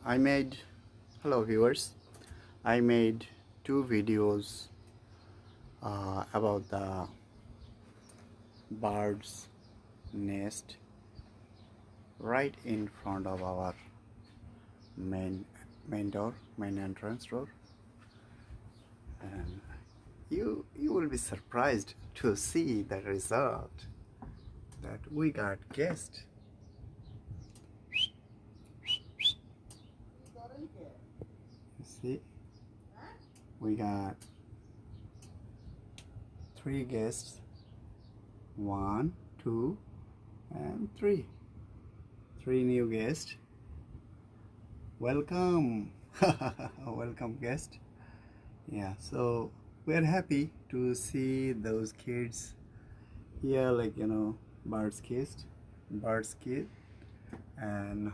I made, hello viewers, I made two videos about the bird's nest right in front of our main entrance door, and you will be surprised to see the result that we got guests. You see, we got three guests, one, two, and three new guests. Welcome. Welcome guest. Yeah, so we're happy to see those kids here, like, birds kid, and